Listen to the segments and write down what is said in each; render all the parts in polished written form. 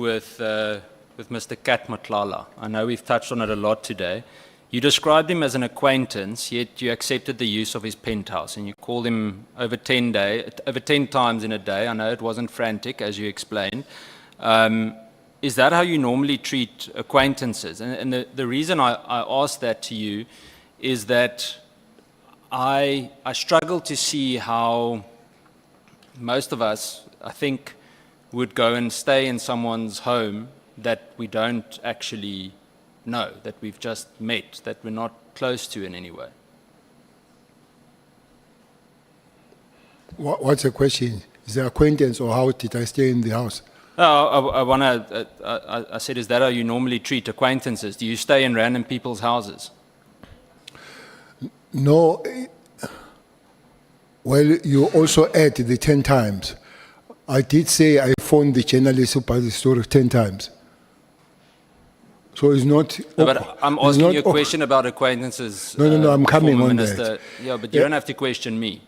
with Mr. Nhlanhla. I know we've touched on it a lot today. You described him as an acquaintance, yet you accepted the use of his penthouse, and you called him over 10 times in a day. I know it wasn't frantic, as you explained. Is that how you normally treat acquaintances? And the reason I ask that to you is that I struggle to see how most of us, I think, would go and stay in someone's home that we don't actually know, that we've just met, that we're not close to in any way. What's the question? Is it acquaintance or how did I stay in the house? I said, is that how you normally treat acquaintances? Do you stay in random people's houses? No. Well, you also add the 10 times. I did say I phoned the journalist about the story 10 times. So it's not... No, but I'm asking you a question about acquaintances. No, I'm coming on that. Yeah, but you don't have to question me.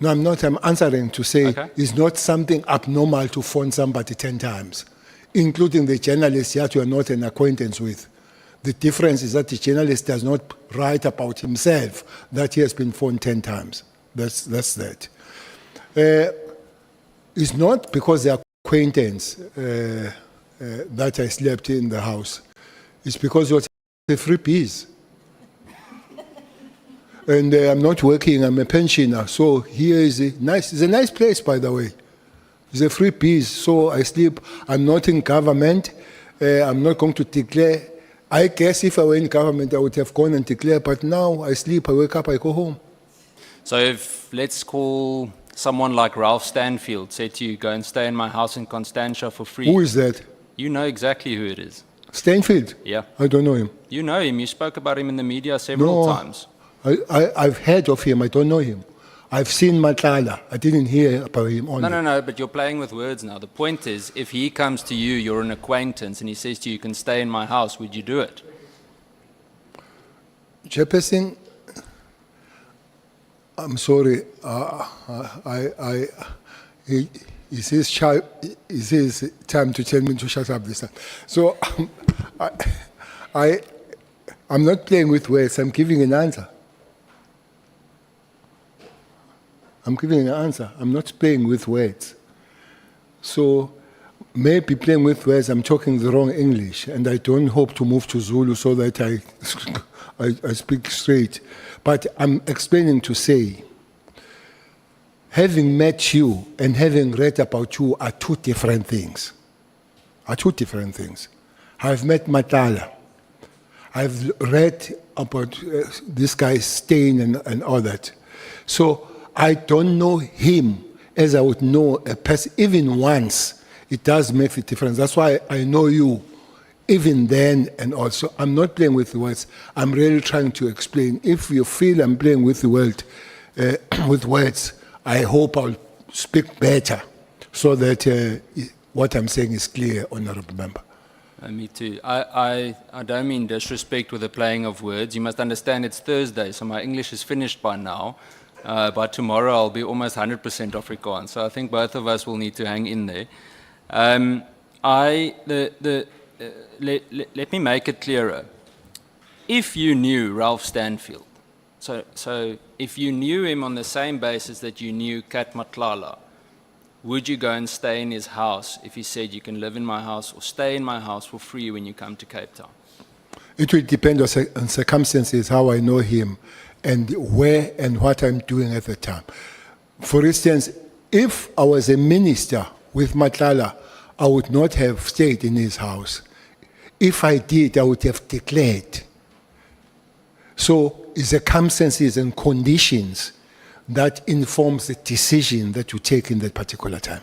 No, I'm not. I'm answering to say Okay. It's not something abnormal to phone somebody 10 times, including the journalist that you are not an acquaintance with. The difference is that the journalist does not write about himself that he has been phoned 10 times. That's that. It's not because the acquaintance that I slept in the house. It's because you're a free piece. And I'm not working, I'm a pensioner. So here is it's a nice place, by the way. It's a free piece, so I sleep. I'm not in government. I'm not going to declare. I guess if I were in government, I would have gone and declared, but now I sleep, I wake up, I go home. So if, let's call someone like Ralph Stanfield said to you, go and stay in my house in Constantia for free. Who is that? You know exactly who it is. Stanfield? Yeah. I don't know him. You know him. You spoke about him in the media several times. I've heard of him. I don't know him. I've seen Nhlanhla. I didn't hear about him only. No, but you're playing with words now. The point is, if he comes to you, you're an acquaintance, and he says to you, you can stay in my house, would you do it? Chairperson, I'm sorry. It's his time to tell me to shut up this time. So I'm not playing with words. I'm giving an answer. I'm giving an answer. I'm not playing with words. So maybe playing with words, I'm talking the wrong English, and I don't hope to move to Zulu so that I speak straight. But I'm explaining to say, having met you and having read about you are two different things. I've met Nhlanhla. I've read about this guy Stein and all that. So I don't know him as I would know a person. Even once, it does make a difference. That's why I know you, even then and also. I'm not playing with the words. I'm really trying to explain. If you feel I'm playing with the word, with words, I hope I'll speak better so that what I'm saying is clear, Honourable Member. Me too. I don't mean disrespect with the playing of words. You must understand it's Thursday, so my English is finished by now. By tomorrow, I'll be almost 100% Afrikaans. So I think both of us will need to hang in there. Let me make it clearer. If you knew Ralph Stanfield, so if you knew him on the same basis that you knew Nhlanhla, would you go and stay in his house if he said you can live in my house or stay in my house for free when you come to Cape Town? It will depend on circumstances, how I know him, and where and what I'm doing at the time. For instance, if I was a minister with Nhlanhla, I would not have stayed in his house. If I did, I would have declared. So it's circumstances and conditions that informs the decision that you take in that particular time.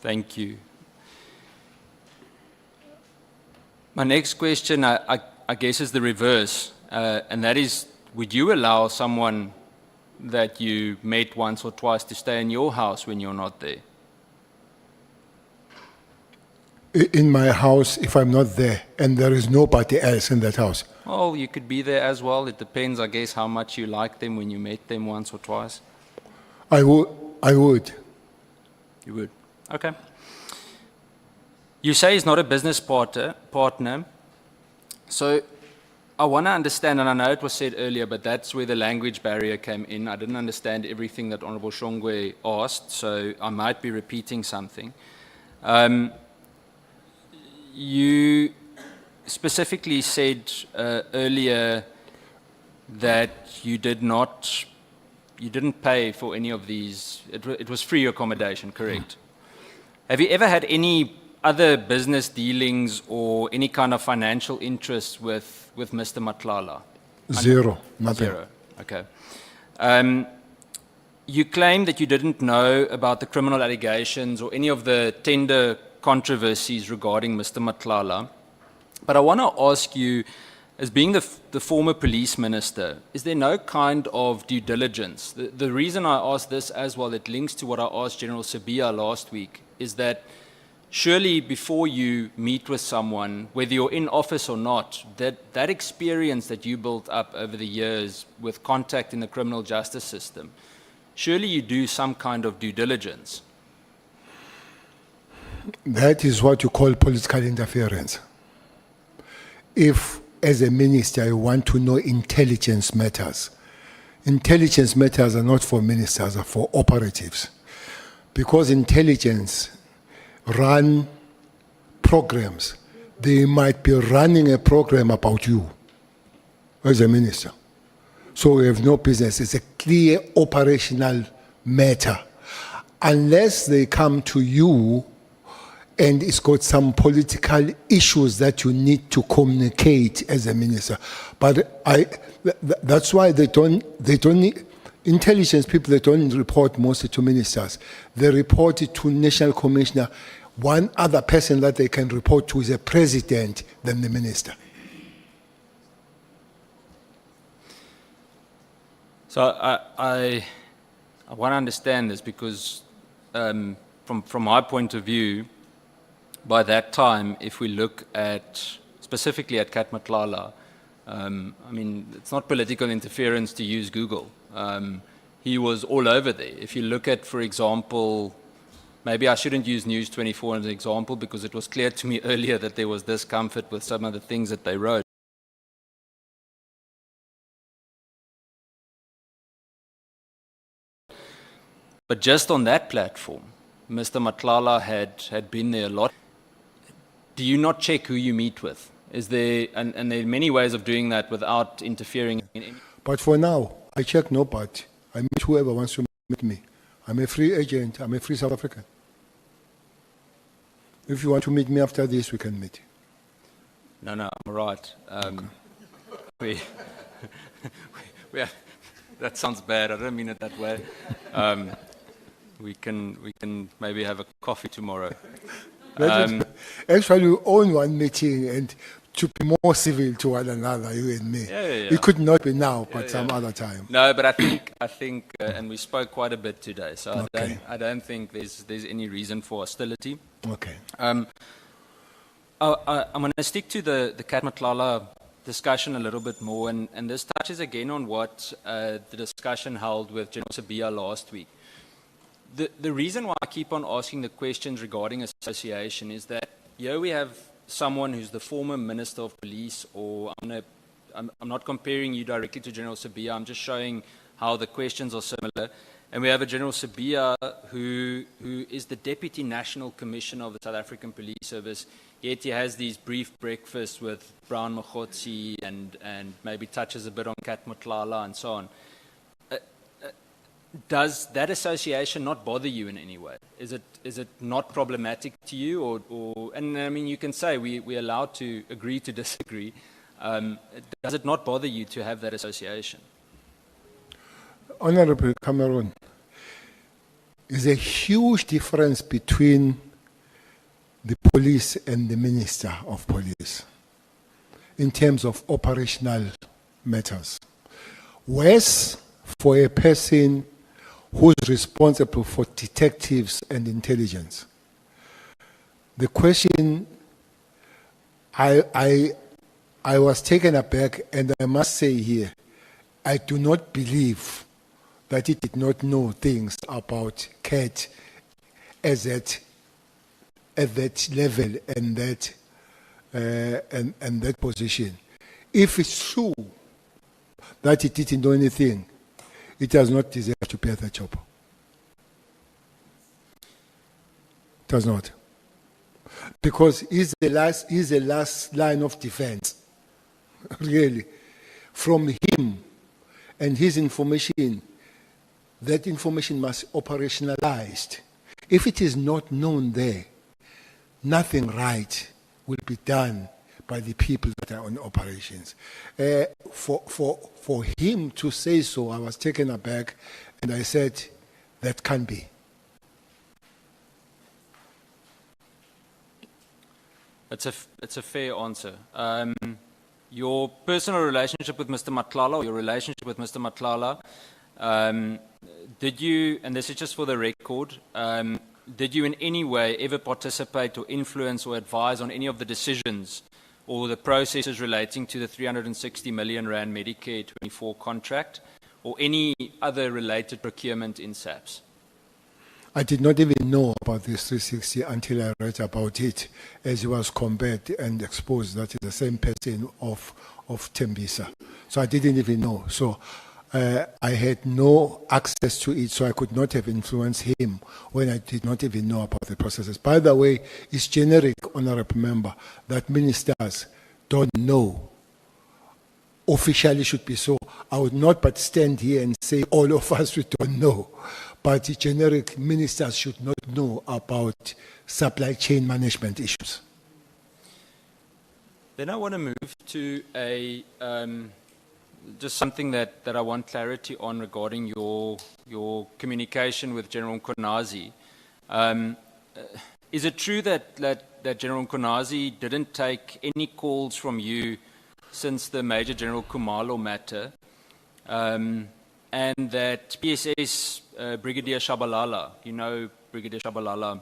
Thank you. My next question, I guess, is the reverse, and that is, would you allow someone that you met once or twice to stay in your house when you're not there? In my house, if I'm not there, and there is nobody else in that house? Oh, you could be there as well. It depends, I guess, how much you like them when you met them once or twice. I would. You would? Okay. You say he's not a business partner. So I want to understand, and I know it was said earlier, but that's where the language barrier came in. I didn't understand everything that Honorable Shongwe asked, so I might be repeating something. You specifically said earlier that you didn't pay for any of these. It was free accommodation, correct? Have you ever had any other business dealings or any kind of financial interest with Mr. Mkhwanazi? Zero, nothing. Zero, okay. You claim that you didn't know about the criminal allegations or any of the tender controversies regarding Mr. Mkhwanazi, but I want to ask you, as being the former police minister, is there no kind of due diligence? The reason I ask this as well, it links to what I asked General Sibiya last week, is that surely before you meet with someone, whether you're in office or not, that experience that you built up over the years with contact in the criminal justice system, surely you do some kind of due diligence. That is what you call political interference. If, as a minister, you want to know intelligence matters are not for ministers, are for operatives. Because intelligence run programs. They might be running a program about you as a minister. So we have no business. It's a clear operational matter. Unless they come to you and it's got some political issues that you need to communicate as a minister. But that's why they don't need, intelligence people, they don't report mostly to ministers. They report it to National Commissioner. One other person that they can report to is a president than the minister. So I want to understand this because from my point of view, by that time, if we look at, specifically at Mkhwanazi, I mean, it's not political interference to use Google. He was all over there. If you look at, for example, maybe I shouldn't use News 24 as an example because it was clear to me earlier that there was discomfort with some of the things that they wrote. But just on that platform, Mr. Mkhwanazi had been there a lot. Do you not check who you meet with? Is there, and there are many ways of doing that without interfering in any... But for now, I check nobody. I meet whoever wants to meet me. I'm a free agent. I'm a free South African. If you want to meet me after this, we can meet. No, I'm all right. Okay. That sounds bad. I don't mean it that way. We can maybe have a coffee tomorrow. Actually, we own one meeting and to be more civil to one another, you and me. Yeah. It could not be now, but some other time. No, but I think, and we spoke quite a bit today, so Okay. I don't think there's any reason for hostility. Okay. I'm going to stick to the Mkhwanazi discussion a little bit more, and this touches again on what the discussion held with General Sibiya last week. The reason why I keep on asking the questions regarding association is that here we have someone who's the former Minister of Police, or I'm not comparing you directly to General Sibiya, I'm just showing how the questions are similar. And we have a General Sibiya who is the Deputy National Commissioner of the South African Police Service, yet he has these brief breakfasts with Brown Mkhotsi and maybe touches a bit on Mkhwanazi and so on. Does that association not bother you in any way? Is it not problematic to you, or and I mean you can say we're allowed to agree to disagree. Does it not bother you to have that association? Honorable Cameron, there's a huge difference between the police and the Minister of Police in terms of operational matters. Worse for a person who's responsible for detectives and intelligence. The question, I was taken aback, and I must say here, I do not believe that he did not know things about CAT as at at that level and that position. If it's true that he didn't do anything, it does not deserve to pay the job. Does not. Because he's the last line of defense, really. From him and his information, that information must be operationalized. If it is not known there, nothing right will be done by the people that are on operations. For him to say so, I was taken aback, and I said, that can't be. It's a fair answer. Your personal relationship with Mr. Nhlanhla, or your relationship with Mr. Nhlanhla, did you, and this is just for the record, did you in any way ever participate or influence or advise on any of the decisions or the processes relating to the 360 million rand Medicare 24 contract or any other related procurement in SAPS? I did not even know about this 360 until I read about it as it was compared and exposed that is the same person of Tembisa. So I didn't even know. So I had no access to it, so I could not have influenced him when I did not even know about the processes. By the way, it's generic, honorable member, that ministers don't know. Officially should be so. I would not but stand here and say all of us we don't know. But the generic ministers should not know about supply chain management issues. Then I want to move to just something that I want clarity on regarding your communication with General Mkhwanazi. Is it true that General Mkhwanazi didn't take any calls from you since the Major General Khumalo matter, and that PSS Brigadier Shabalala, Brigadier Shabalala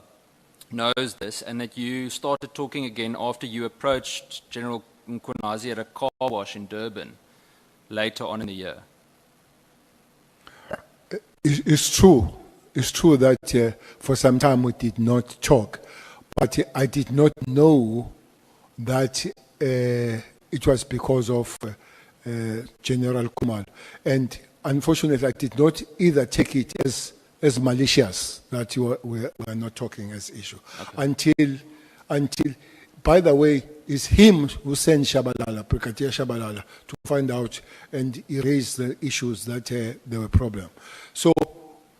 knows this, and that you started talking again after you approached General Mkhwanazi at a car wash in Durban later on in the year? It's true. It's true that for some time we did not talk, but I did not know that it was because of General Khumalo. And unfortunately, I did not either take it as malicious that we are not talking as issue. Okay. Until, by the way, it's him who sent Shabalala, Brigadier Shabalala, to find out and erase the issues that there were problem. So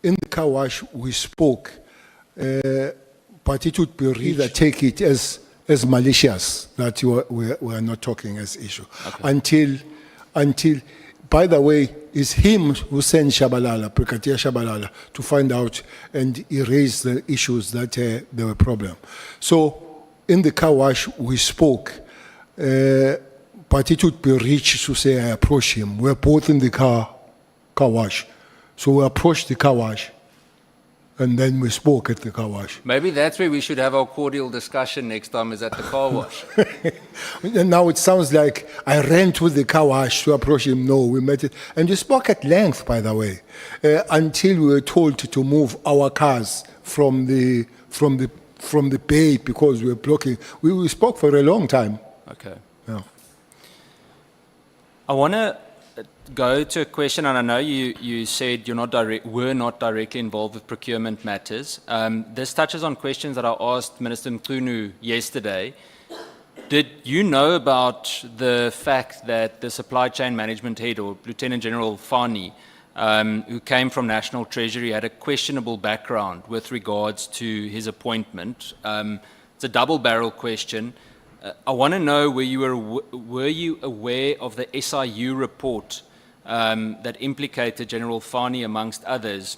in the car wash, we spoke, but it would be either take it as malicious that we are not talking as issue. Okay. Until, by the way, it's him who sent Shabalala, Brigadier Shabalala, to find out and erase the issues that there were problem. So in the car wash, we spoke, but it would be rich to say I approached him. We're both in the car wash. So we approached the car wash, and then we spoke at the car wash. Maybe that's where we should have our cordial discussion next time, is at the car wash. And now it sounds like I ran to the car wash to approach him. No, we met it. And we spoke at length, by the way, until we were told to move our cars from the bay because we were blocking. We spoke for a long time. Okay. Yeah. I want to go to a question, and I know you said were not directly involved with procurement matters. This touches on questions that I asked Minister Mkhunu yesterday. Did you know about the fact that the supply chain management head, or Lieutenant General Fani, who came from National Treasury, had a questionable background with regards to his appointment? It's a double-barrel question. I want to know, were you aware of the SIU report that implicated General Fani, amongst others,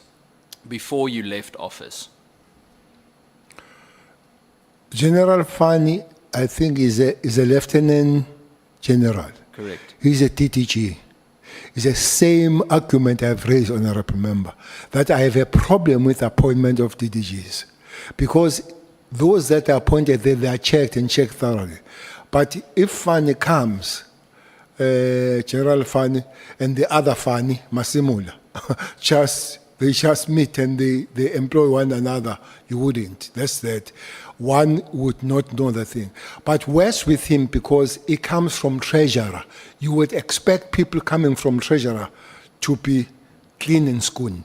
before you left office? General Fani, I think, is a lieutenant general. Correct. He's a TTG. It's the same argument I've raised, honorable member, that I have a problem with appointment of DDGs, because those that are appointed, they are checked and checked thoroughly. But if Fani comes, General Fani and the other Fani, Masimula, just they just meet and they employ one another. You wouldn't. That's that. One would not know the thing. But worse with him, because he comes from treasurer. You would expect people coming from treasurer to be clean and schoon.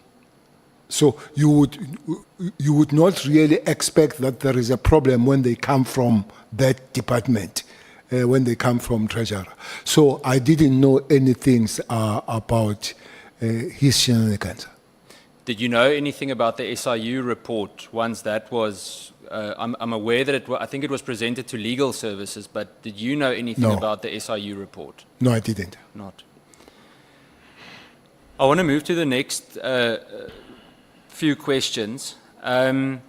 So you would not really expect that there is a problem when they come from that department, when they come from treasurer. So I didn't know anything about his shenanigans. Did you know anything about the SIU report once that was, I'm aware that I think it was presented to legal services, but did you know anything about the SIU report? No, I didn't. Not. I want to move to the next few questions. I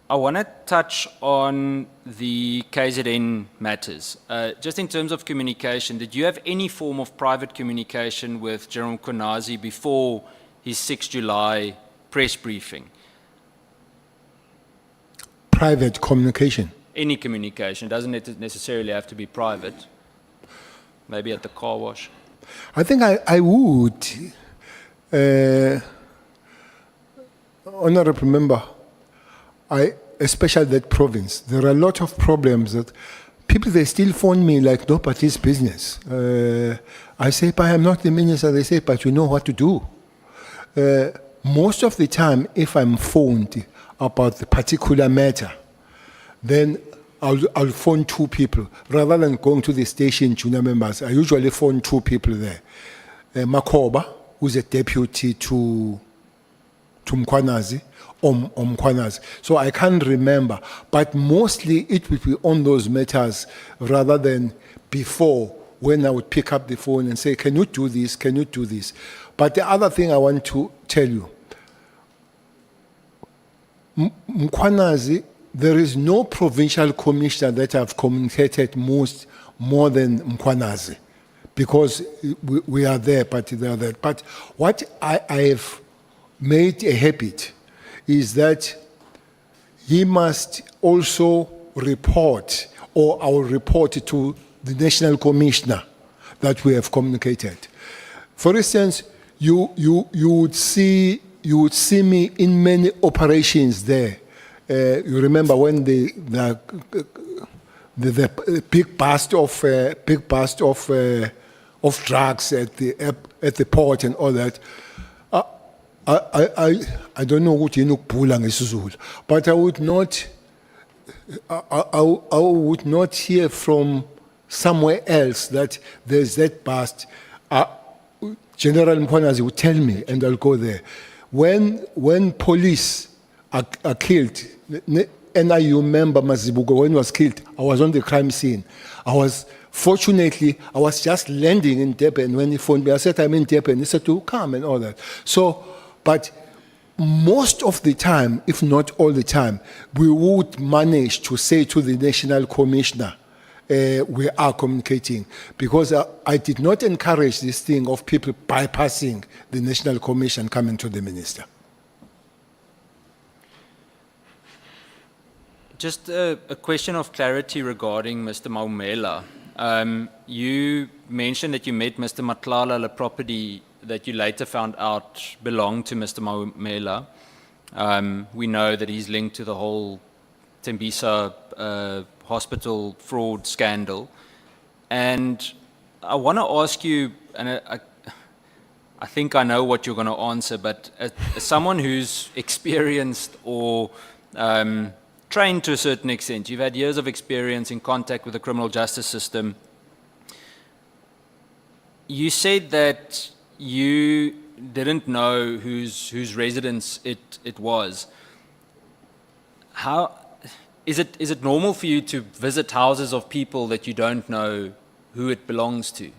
want to touch on the KZN matters. Just in terms of communication, did you have any form of private communication with General Mkhwanazi before his 6 July press briefing? Private communication? Any communication. It doesn't necessarily have to be private. Maybe at the car wash. I think I would. Honorable member, especially that province, there are a lot of problems that people, they still phone me like nobody's business. I say, but I'm not the minister. They say, but you know what to do. Most of the time, if I'm phoned about the particular matter, then I'll phone two people. Rather than going to the station, junior members, I usually phone two people there. Makoba, who's a deputy to Mkhwanazi, or Mkhwanazi. So I can't remember. But mostly it would be on those matters rather than before, when I would pick up the phone and say, can you do this? Can you do this? But the other thing I want to tell you, Mkhwanazi, there is no provincial commissioner that I've communicated more than Mkhwanazi, because we are there, but they are there. But what I have made a habit is that he must also report, or I will report to the national commissioner that we have communicated. For instance, you would see me in many operations there. You remember when the big bust of drugs at the port and all that. I don't know what you know, but I would not hear from somewhere else that there's that bust. General Mkhwanazi would tell me, and I'll go there. When police are killed, and I remember Mazibuko, when he was killed, I was on the crime scene. Fortunately, I was just landing in Durban when he phoned me. I said, I'm in Durban. He said, to come and all that. So, but most of the time, if not all the time, we would manage to say to the national commissioner, we are communicating, because I did not encourage this thing of people bypassing the national commission coming to the minister. Just a question of clarity regarding Mr. Maumela. You mentioned that you met Mr. Matlala, the property that you later found out belonged to Mr. Maumela. We know that he's linked to the whole Tembisa hospital fraud scandal. And I want to ask you, and I think I know what you're going to answer, but as someone who's experienced or trained to a certain extent, you've had years of experience in contact with the criminal justice system. You said that you didn't know whose residence it was. How is it normal for you to visit houses of people that you don't know who it belongs to?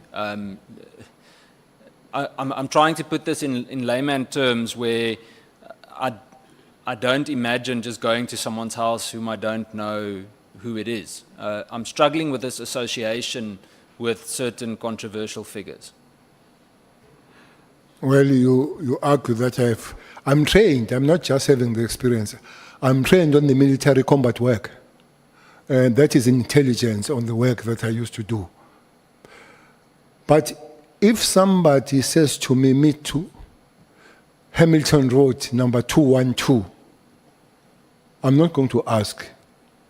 I'm trying to put this in layman terms, where I don't imagine just going to someone's house whom I don't know who it is. I'm struggling with this association with certain controversial figures. Well, you argue that I'm trained. I'm not just having the experience. I'm trained on the military combat work. And that is intelligence on the work that I used to do. But if somebody says to me, Hamilton Road, number 212. I'm not going to ask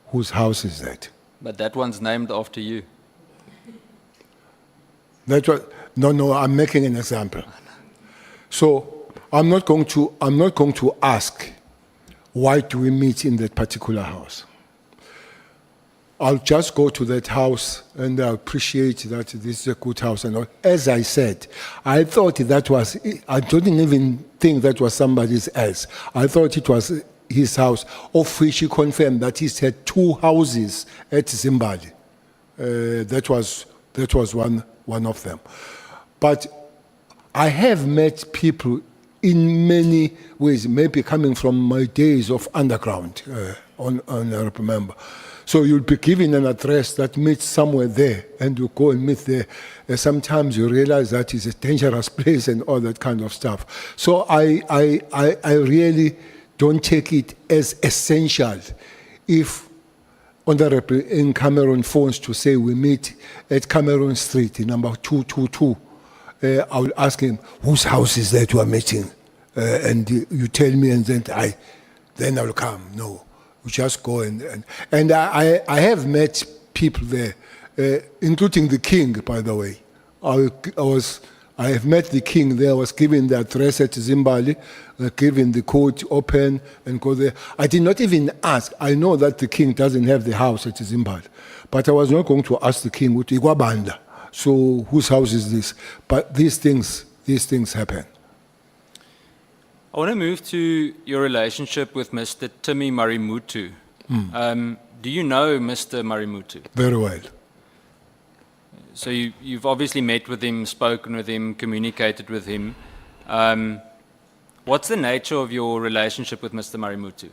whose house is that. But that one's named after you. That was, no, I'm making an example. So I'm not going to ask why do we meet in that particular house. I'll just go to that house and I appreciate that this is a good house. And all. As I said, I thought that was, I didn't even think that was somebody else. I thought it was his house, of which he confirmed that he had 2 houses at Zimbabwe. That was one of them. But I have met people in many ways, maybe coming from my days of underground, on I remember. So you'll be given an address that meets somewhere there, and you go and meet there. Sometimes you realize that it's a dangerous place and all that kind of stuff. So I really don't take it as essential if Honorable in Cameron phones to say we meet at Cameron Street, number 222. I will ask him, whose house is that you are meeting? And you tell me, and then I will come. No, we just go and I have met people there, including the king, by the way. I have met the king there. I was given the address at Zimbabwe, given the code open and go there. I did not even ask. I know that the king doesn't have the house at Zimbabwe, but I was not going to ask the king, Igwabanda. So whose house is this? But these things happen. I want to move to your relationship with Mr. Timmy Marimutu. Do you know Mr. Marimutu? Very well. So you've obviously met with him, spoken with him, communicated with him. What's the nature of your relationship with Mr. Marimutu?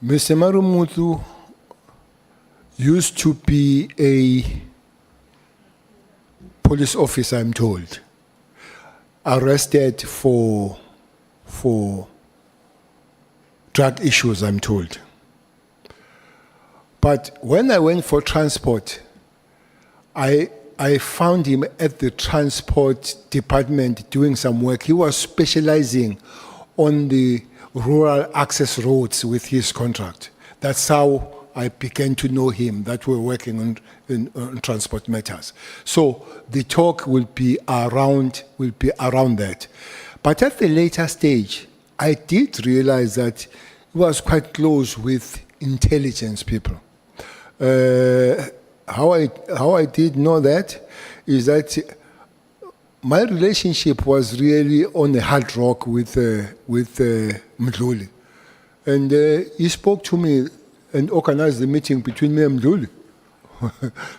Mr. Marimutu used to be a police officer, I'm told, arrested for drug issues, I'm told. But when I went for transport, I found him at the transport department doing some work. He was specializing on the rural access roads with his contract. That's how I began to know him, that we're working on transport matters. So the talk will be around that. But at the later stage, I did realize that he was quite close with intelligence people. How I did know that is that my relationship was really on a hard rock with Mdluli. And he spoke to me and organized the meeting between me and Mdluli.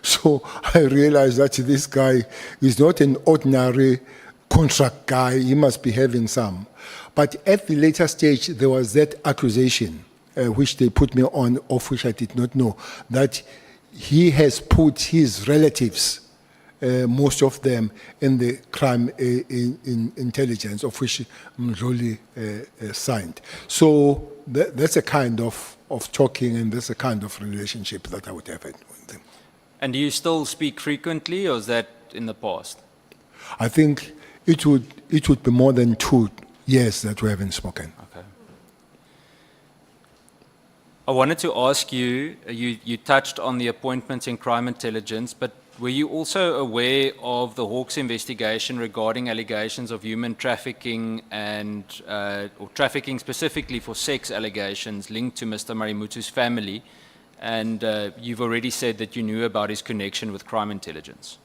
So I realized that this guy is not an ordinary contract guy. He must be having some. But at the later stage, there was that accusation, which they put me on, of which I did not know, that he has put his relatives, most of them, in the crime in intelligence, of which Mdluli signed. So that's a kind of talking, and that's a kind of relationship that I would have with him. And do you still speak frequently, or is that in the past? I think it would be more than 2 years that we haven't spoken. Okay. I wanted to ask you, you touched on the appointments in crime intelligence, but were you also aware of the Hawks investigation regarding allegations of human trafficking and or trafficking specifically for sex allegations linked to Mr. Marimutu's family? And you've already said that you knew about his connection with crime intelligence.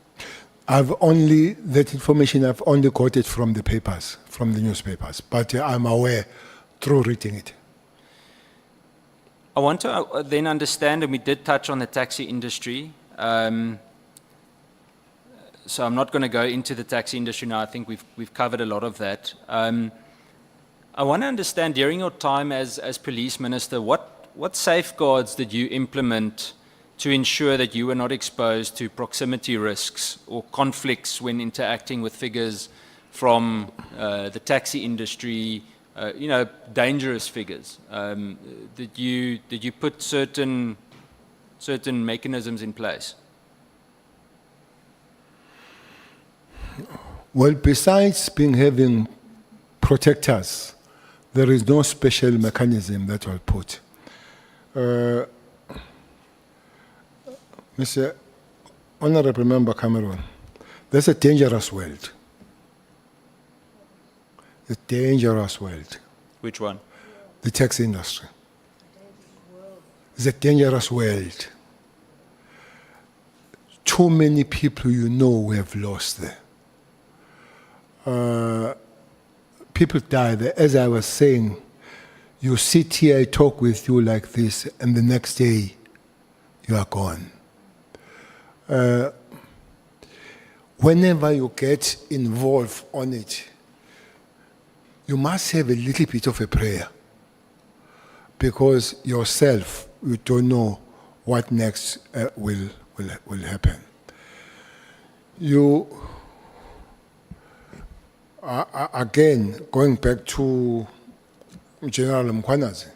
That information I've only got it from the papers, from the newspapers, but I'm aware through reading it. I want to then understand, and we did touch on the taxi industry, so I'm not going to go into the taxi industry now. I think we've covered a lot of that. I want to understand, during your time as police minister, what safeguards did you implement to ensure that you were not exposed to proximity risks or conflicts when interacting with figures from the taxi industry, dangerous figures? Did you put certain mechanisms in place? Well, besides having protect us. There is no special mechanism that will put. Mr. Honorable Member Cameron, that's a dangerous world. A dangerous world. Which one? The tax industry. It's a dangerous world. Too many people you know we have lost there. People die there. As I was saying, you sit here, I talk with you like this, and the next day you are gone. Whenever you get involved on it, you must have a little bit of a prayer, because yourself, you don't know what next will happen. You, again, going back to General Mkhwanazi,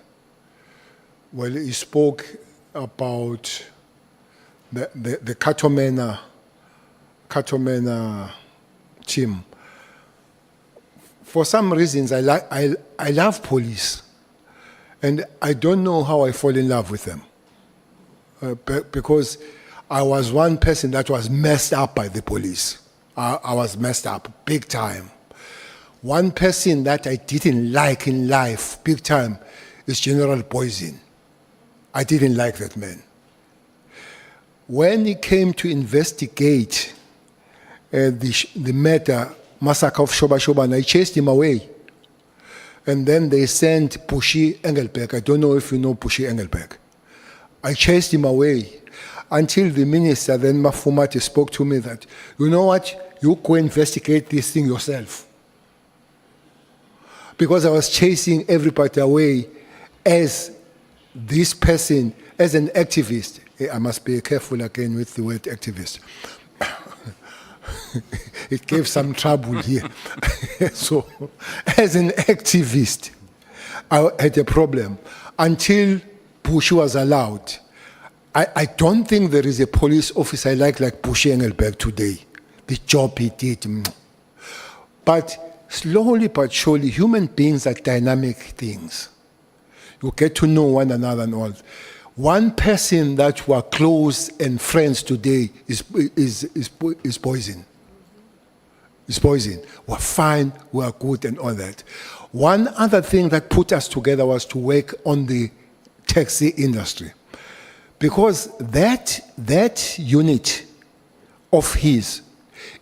well, he spoke about the Katomena team. For some reasons, I love police, and I don't know how I fall in love with them, because I was one person that was messed up by the police. I was messed up big time. One person that I didn't like in life big time is General Poison. I didn't like that man. When he came to investigate the matter, massacre of Shoba, and I chased him away. And then they sent Pushy Engelberg. I don't know if you know Pushy Engelberg. I chased him away until the minister, then Mafumati, spoke to me that, you know what, you go investigate this thing yourself. Because I was chasing everybody away as this person, as an activist. I must be careful again with the word activist. It gave some trouble here. So, as an activist, I had a problem. Until Bush was allowed, I don't think there is a police officer I like Bush Engelberg today. The job he did. But slowly but surely, human beings are dynamic things. You get to know one another and all. One person that were close and friends today is Poison. It's Poison. We're fine, we're good and all that. One other thing that put us together was to work on the taxi industry. Because that unit of his,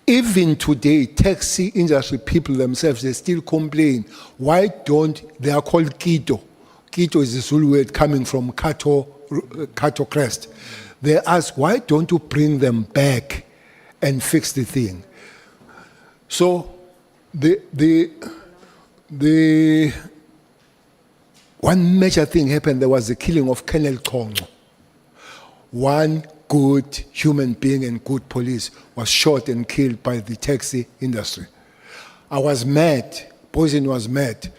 even today, taxi industry people themselves, they still complain. Why don't, they are called Kito. Kito is the Zulu word coming from Kato crest. They ask, why don't you bring them back and fix the thing? So the one major thing happened, there was the killing of Colonel Kongo. One good human being and good police was shot and killed by the taxi industry. I was mad. Poison was mad.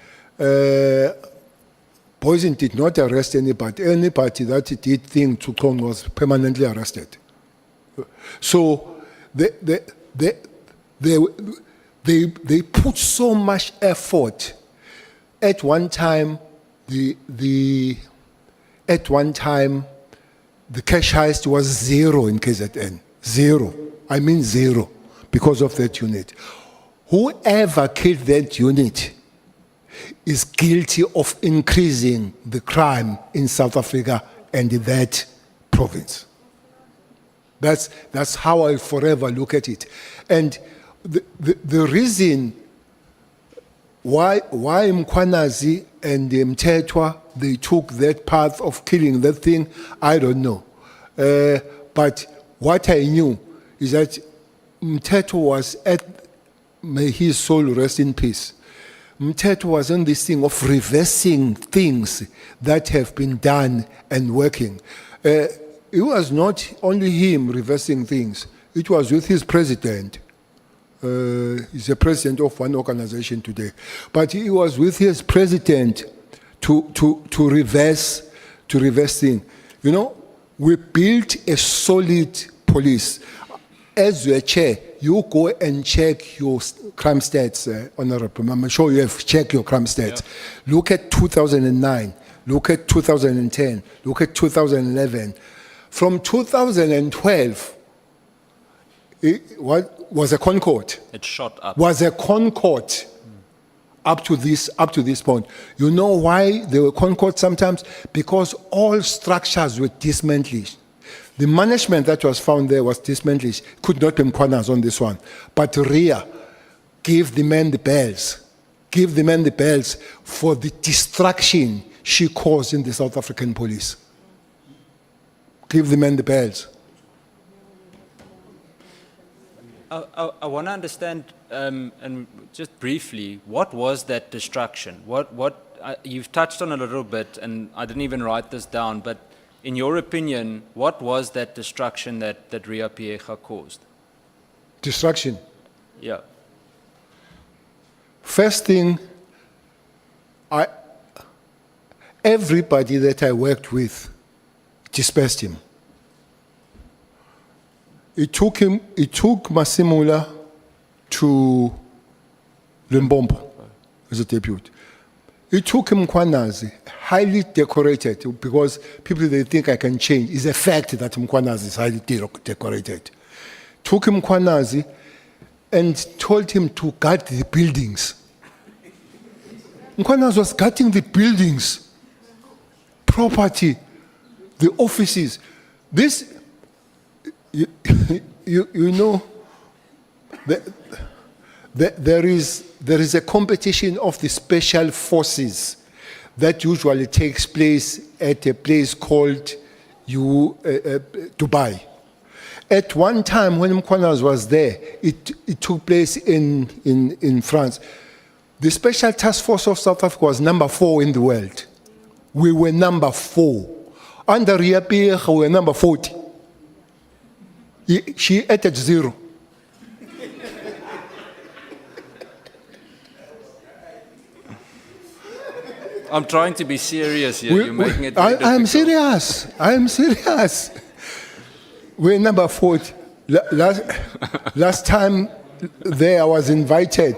Poison did not arrest anybody. Anybody that did thing to Kongo was permanently arrested. So they put so much effort. At one time, the cash heist was zero in KZN. Zero. I mean zero, because of that unit. Whoever killed that unit is guilty of increasing the crime in South Africa and in that province. That's how I forever look at it. And the reason why Mkhwanazi and Mthethwa, they took that path of killing that thing, I don't know. But what I knew is that Mthethwa was may his soul rest in peace. Mthethwa was on this thing of reversing things that have been done and working. It was not only him reversing things, it was with his president. He's the president of one organization today. But he was with his president to reverse things. You know, we built a solid police. As your chair, you go and check your crime stats, Honorable. I'm sure you have checked your crime stats. Yeah. Look at 2009, look at 2010, look at 2011. From 2012, what was a Concord. It shot up. Was a Concord up to this point. You know why they were Concord sometimes? Because all structures were dismantled. The management that was found there was dismantled. Could not be Mkhwanazi on this one. But RIA gave the man the bells. Give the man the bells for the destruction she caused in the South African police. Give the man the bells. I want to understand, and just briefly, what was that destruction? You've touched on it a little bit, and I didn't even write this down, but in your opinion, what was that destruction that Ria Piecha caused? Destruction? Yeah. First thing, everybody that I worked with dispersed him. It took Masimula to Limbombo as a deputy. It took him Mkhwanazi, highly decorated, because people, they think I can change. It's a fact that Mkhwanazi is highly decorated. Took him Mkhwanazi and told him to guard the buildings. Mkhwanazi was guarding the buildings, property, the offices. This, you know, there is a competition of the special forces that usually takes place at a place called Dubai. At one time when Mkhwanazi was there, it took place in France. The Special Task Force of South Africa was number 4 in the world. We were number 4. Under Ria Piecha, we were number 40. She added 0. I'm trying to be serious here. You're making it very I'm difficult. serious. We're number 40. Last time there, I was invited.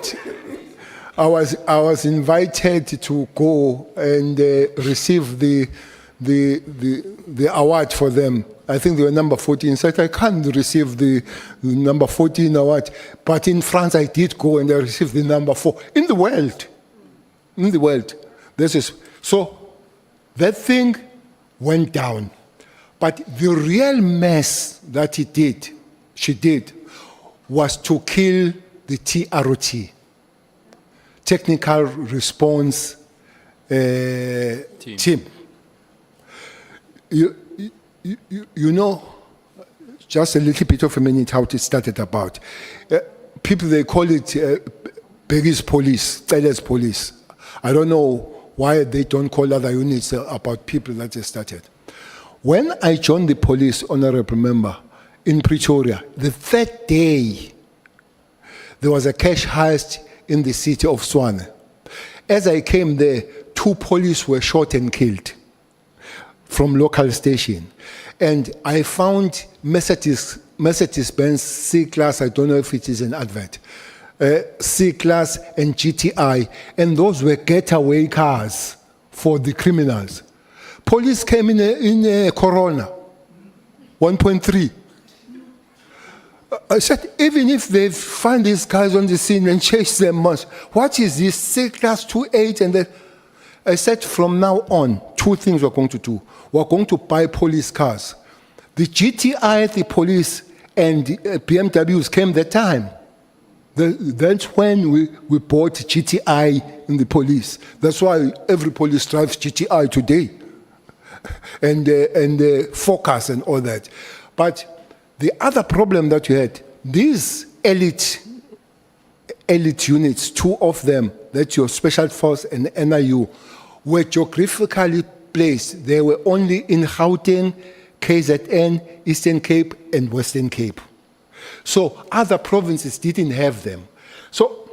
I was invited to go and receive the award for them. I think they were number 14. So I can't receive the number 14 award. But in France, I did go and I received the number 4 in the world. In the world. So that thing went down. But the real mess that she did, was to kill the TROT, Technical Response Team. You know, just a little bit of a minute how it started about. People, they call it Bheki's police, Cele's police. I don't know why they don't call other units about people that they started. When I joined the police, honorable member, in Pretoria, the third day, there was a cash heist in the city of Tshwane. As I came there, 2 police were shot and killed from local station. And I found Mercedes-Benz C-Class, I don't know if it is an advert, C-Class and GTI, and those were getaway cars for the criminals. Police came in a Corona, 1.3. I said, even if they find these guys on the scene and chase them much, what is this C-Class 2.8? And then I said, from now on, 2 things we're going to do. We're going to buy police cars. The GTI, the police, and the BMWs came that time. That's when we bought GTI in the police. That's why every police drives GTI today. and Focus and all that. But the other problem that you had, these elite units, 2 of them, that's your Special Force and NIU, were geographically placed. They were only in Gauteng, KZN, Eastern Cape, and Western Cape. So other provinces didn't have them. So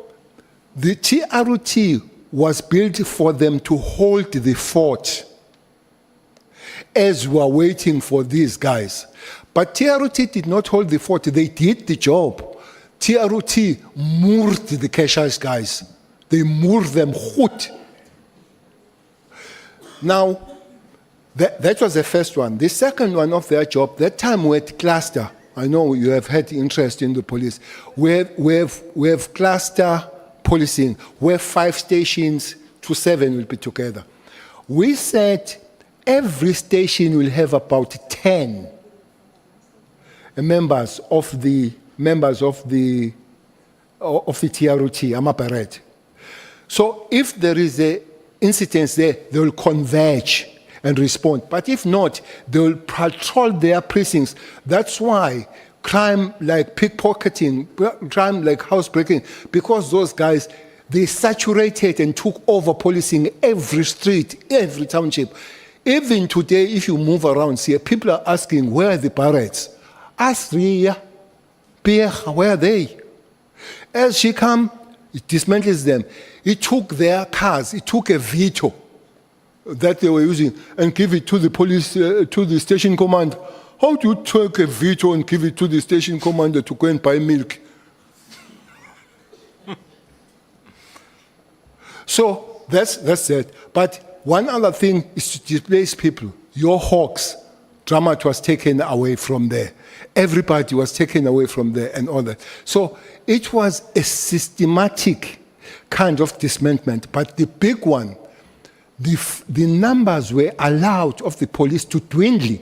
the TROT was built for them to hold the fort as we are waiting for these guys. But TROT did not hold the fort. They did the job. TROT moored the Cashiers guys. They moored them goed. Now, that was the first one. The second one of their job, that time we had cluster. I know you have had interest in the police. We have cluster policing, where 5 stations to 7 will be together. We said every station will have about 10 members of the TROT, Amaparet. So if there is an incident there, they will converge and respond. But if not, they will patrol their precincts. That's why crime like pickpocketing, crime like housebreaking, because those guys, they saturated and took over policing every street, every township. Even today, if you move around here, people are asking, where are the pirates? Ask Ria, Pierre, where are they? As she come, it dismantles them. He took their cars, he took a veto that they were using and give it to the police, to the station command. How do you take a veto and give it to the station commander to go and buy milk? So that's it. But one other thing is to displace people. Your Hawks, Dramat was taken away from there. Everybody was taken away from there and all that. So it was a systematic kind of dismantlement. But the big one, the numbers were allowed of the police to dwindle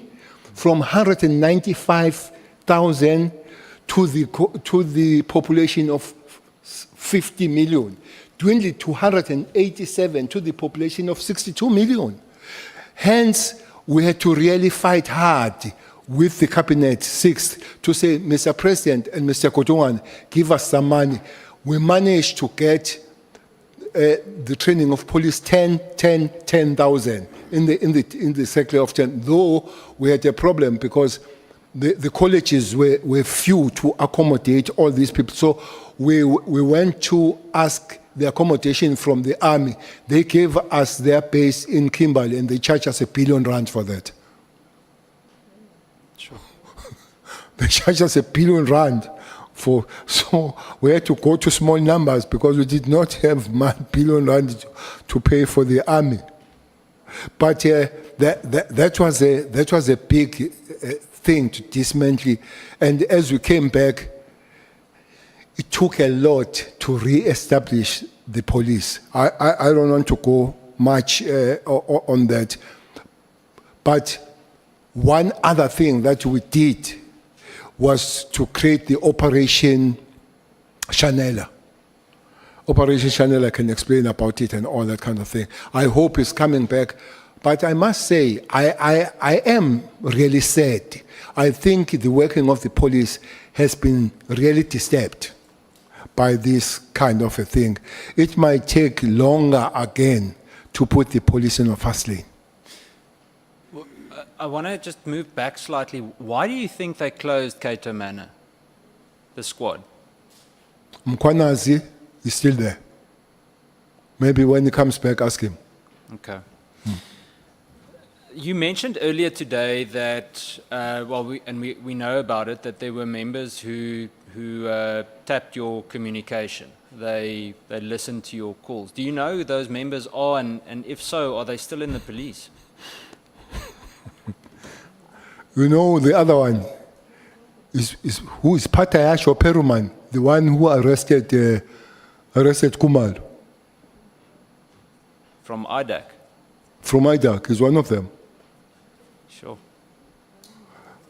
from 195,000 to the population of 50 million, dwindled to 187 to the population of 62 million. Hence, we had to really fight hard with the Cabinet 6th to say, Mr. President and Mr. Kotongan, give us some money. We managed to get the training of police 10,000 in the circle of 10, though we had a problem because the colleges were few to accommodate all these people. So we went to ask the accommodation from the army. They gave us their base in Kimberley and they charged us R1 billion for that. Sure. They charged us R1 billion so we had to go to small numbers because we did not have R1 billion to pay for the army. But that was a big thing to dismantle. And as we came back, it took a lot to re-establish the police. I don't want to go much on that. But one other thing that we did was to create the Operation Chanela. Operation Chanela, I can explain about it and all that kind of thing. I hope it's coming back. But I must say, I am really sad. I think the working of the police has been really disturbed by this kind of a thing. It might take longer again to put the police in a fast lane. Well, I want to just move back slightly. Why do you think they closed Cato Manor, the squad? Mkhwanazi is still there. Maybe when he comes back, ask him. Okay. You mentioned earlier today that, we know about it, that there were members who tapped your communication. They listened to your calls. Do you know who those members are, and if so, are they still in the police? You know, the other one is who is Patayasho Peruman, the one who arrested Kumal. From IDAC? From IDAC is one of them. Sure.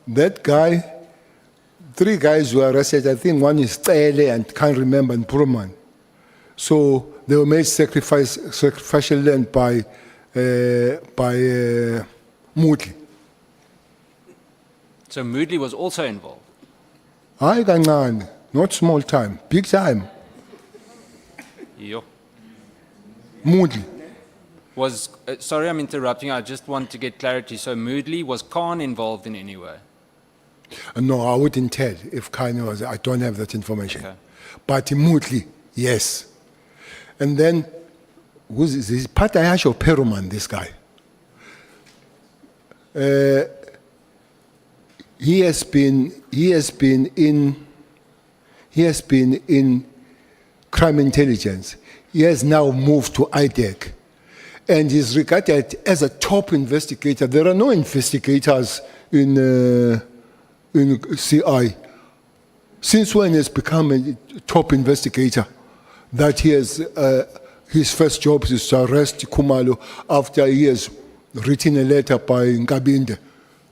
That guy, 3 guys were arrested. I think one is Cele and can't remember, and Puruman. So they were made sacrificial land by Moodley. So Moodley was also involved? Hayi kancane, not small time, big time. Yo. Moodley. Was, sorry I'm interrupting, I just want to get clarity. So Moodley, was Khan involved in any way? No, I wouldn't tell if Kanye was. I don't have that information. Okay. But Moodley, yes. And then, who's this? He's Patayasho Peruman, this guy. He has been He has been in crime intelligence. He has now moved to IDEC and is regarded as a top investigator. There are no investigators in CI. Since when has become a top investigator? That he has, his first job is to arrest Khumalo after he has written a letter by Nkabinde,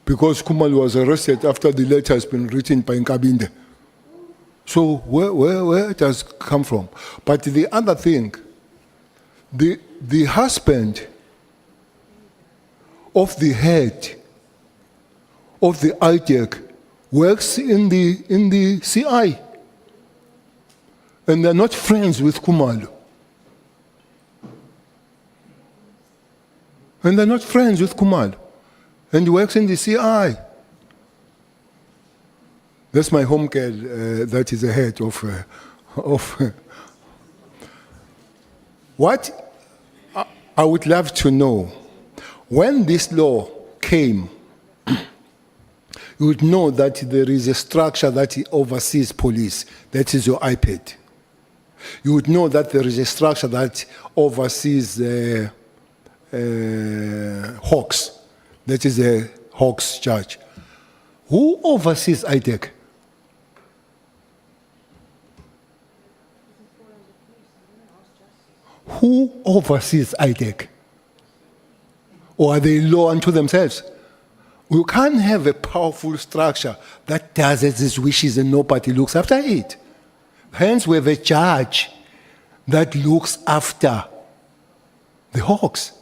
because Khumalo was arrested after the letter has been written by Nkabinde. So where it has come from? But the other thing, the husband of the head of the IDEC works in the CI, and they're not friends with Khumalo. And they're not friends with Khumalo, and he works in the CI. That's my home girl. That is the head of. What I would love to know, when this law came, you would know that there is a structure that oversees police. That is your iPad. You would know that there is a structure that oversees Hawks. That is a Hawks judge. Who oversees IDEC? Who oversees IDEC? Or are they law unto themselves? You can't have a powerful structure that does as it wishes and nobody looks after it. Hence, we have a judge that looks after the Hawks.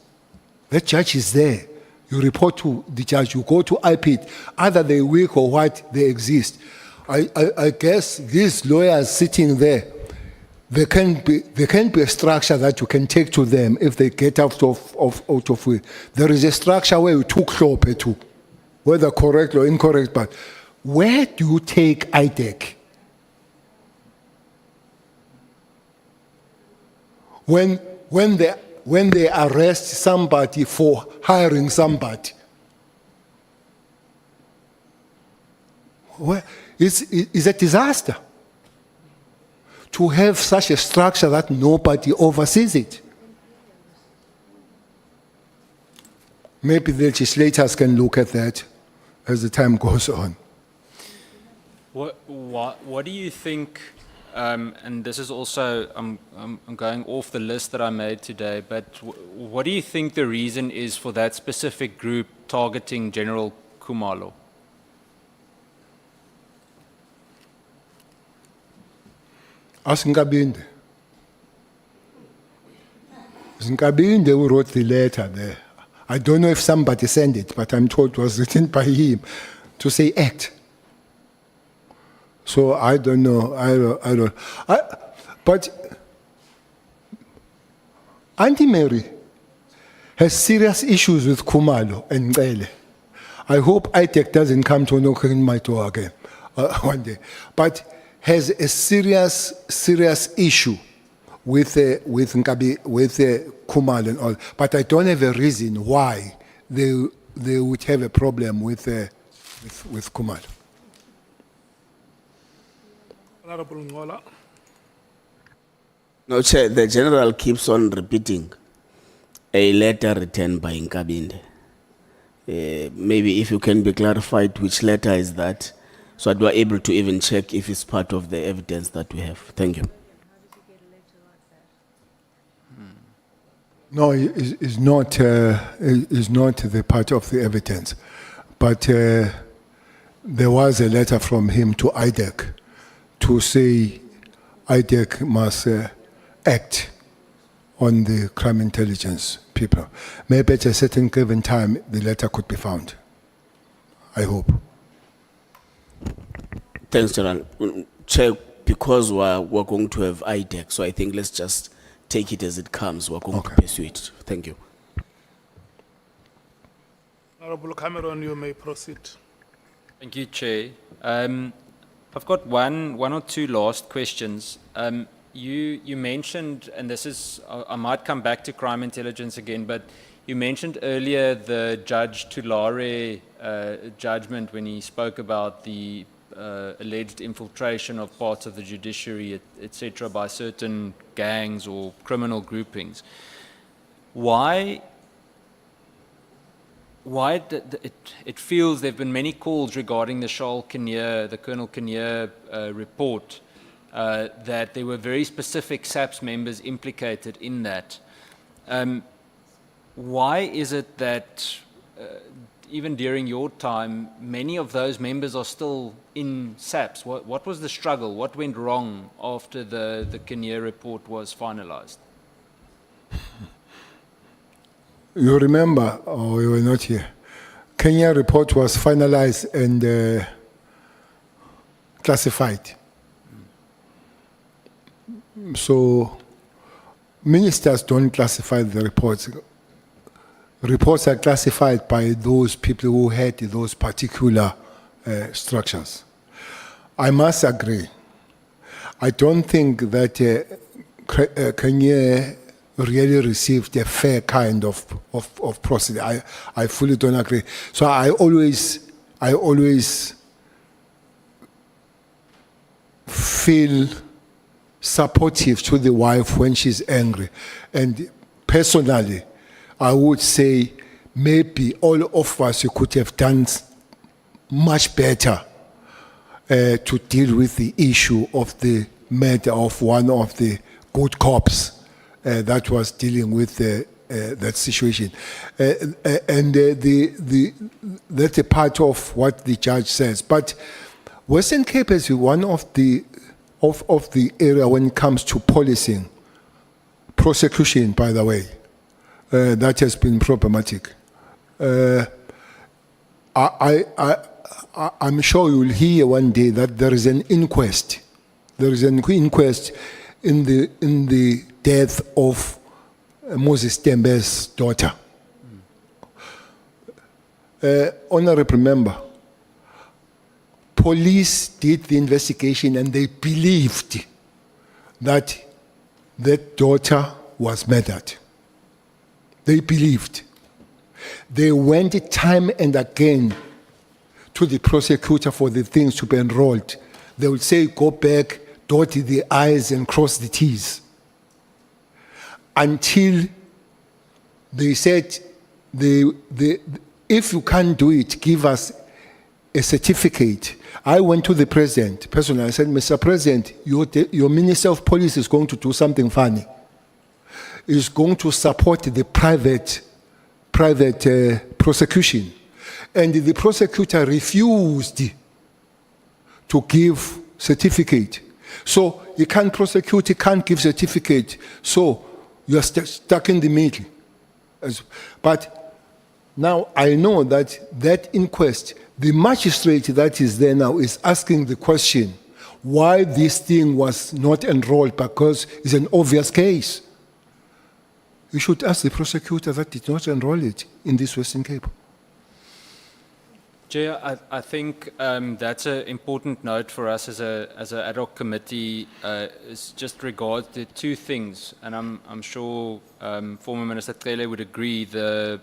That judge is there. You report to the judge, you go to IPID, either they work or what, they exist. I guess these lawyers sitting there, there can be a structure that you can take to them if they get out of way. There is a structure where you took to, whether correct or incorrect, but where do you take IDEC? When they arrest somebody for hiring somebody, it's a disaster to have such a structure that nobody oversees it. Maybe the legislators can look at that as the time goes on. What do you think, and this is also, I'm going off the list that I made today, but what do you think the reason is for that specific group targeting General Khumalo? Ask Nkabinde. It's Nkabinde who wrote the letter there. I don't know if somebody sent it, but I'm told it was written by him to say act. So I don't know. But Auntie Mary has serious issues with Khumalo and Cele. I hope ITEC doesn't come to knocking my door again one day. But has a serious issue with Khumalo and all. But I don't have a reason why they would have a problem with Khumalo. Honorable Ngola. No, Chair, the General keeps on repeating a letter written by Nkabinde. Maybe if you can be clarified which letter is that, so that we are able to even check if it's part of the evidence that we have. Thank you. No, it's not the part of the evidence. But there was a letter from him to IDEC to say IDEC must act on the crime intelligence people. Maybe at a certain given time, the letter could be found. I hope. Thanks, General. Chair, because we're going to have IDEC, so I think let's just take it as it comes. We're going to pursue it. Thank you. Honorable Cameron, you may proceed. Thank you, Chair. I've got one or two last questions. You mentioned, and this is, I might come back to crime intelligence again, but you mentioned earlier the Judge Tulare judgment when he spoke about the alleged infiltration of parts of the judiciary, etc., by certain gangs or criminal groupings. Why it feels there have been many calls regarding the Colonel Kinnear report, that there were very specific SAPS members implicated in that. Why is it that even during your time, many of those members are still in SAPS? What was the struggle? What went wrong after the Kinnear report was finalized? You remember, or you were not here, Kenya report was finalized and classified. So ministers don't classify the reports. Reports are classified by those people who had those particular structures. I must agree. I don't think that Kenya really received a fair kind of procedure. I fully don't agree. So I always feel supportive to the wife when she's angry. And personally, I would say maybe all of us could have done much better to deal with the issue of the murder of one of the good cops that was dealing with that situation. That's a part of what the judge says. But Western Cape is one of the area when it comes to policing, prosecution, by the way, that has been problematic. I'm sure you'll hear one day that there is an inquest. There is an inquest in the death of Moses Tembe's daughter. Honorable member, police did the investigation and they believed that that daughter was murdered. They believed. They went time and again to the prosecutor for the things to be enrolled. They would say, go back, dot the I's and cross the T's. Until they said, if you can't do it, give us a certificate. I went to the president personally. I said, Mr. President, your Minister of Police is going to do something funny. Is going to support the private prosecution. And the prosecutor refused to give certificate. So he can't prosecute, he can't give certificate. So you are stuck in the middle. But now I know that inquest, the magistrate that is there now is asking the question, why this thing was not enrolled, because it's an obvious case. You should ask the prosecutor that did not enroll it in this Western Cape. Chair, I think that's an important note for us as an ad hoc committee, is just regards the two things, and I'm sure former Minister Cele would agree, the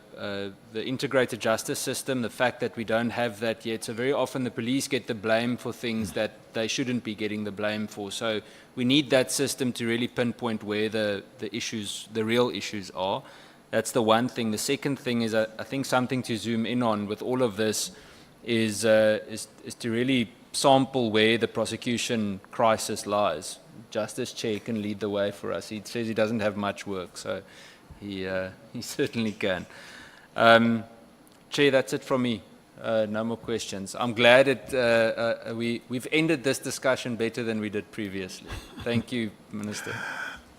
integrated justice system, the fact that we don't have that yet. So very often the police get the blame for things that they shouldn't be getting the blame for. So we need that system to really pinpoint where the issues, the real issues are. That's the one thing. The second thing is, I think something to zoom in on with all of this is to really sample where the prosecution crisis lies. Justice Chair can lead the way for us. He says he doesn't have much work, so he certainly can. Chair, that's it from me. No more questions. I'm glad we've ended this discussion better than we did previously. Thank you, Minister.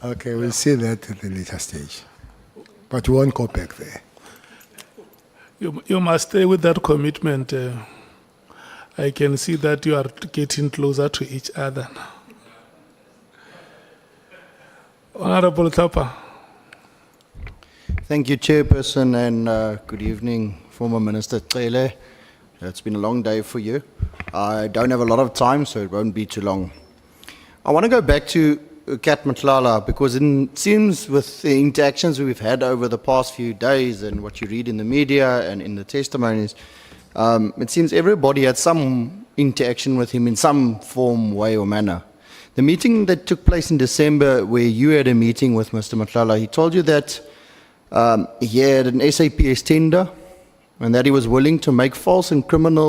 Okay, we'll see that at a later stage. But we won't go back there. You must stay with that commitment. I can see that you are getting closer to each other. Honorable Thapa. Thank you, Chairperson, and good evening, former Minister Cele. It's been a long day for you. I don't have a lot of time, so it won't be too long. I want to go back to Kat Mklala, because it seems with the interactions we've had over the past few days and what you read in the media and in the testimonies, it seems everybody had some interaction with him in some form, way or manner. The meeting that took place in December, where you had a meeting with Mr. Nhlanhla, he told you that he had an SAPS tender and that he was willing to make false and criminal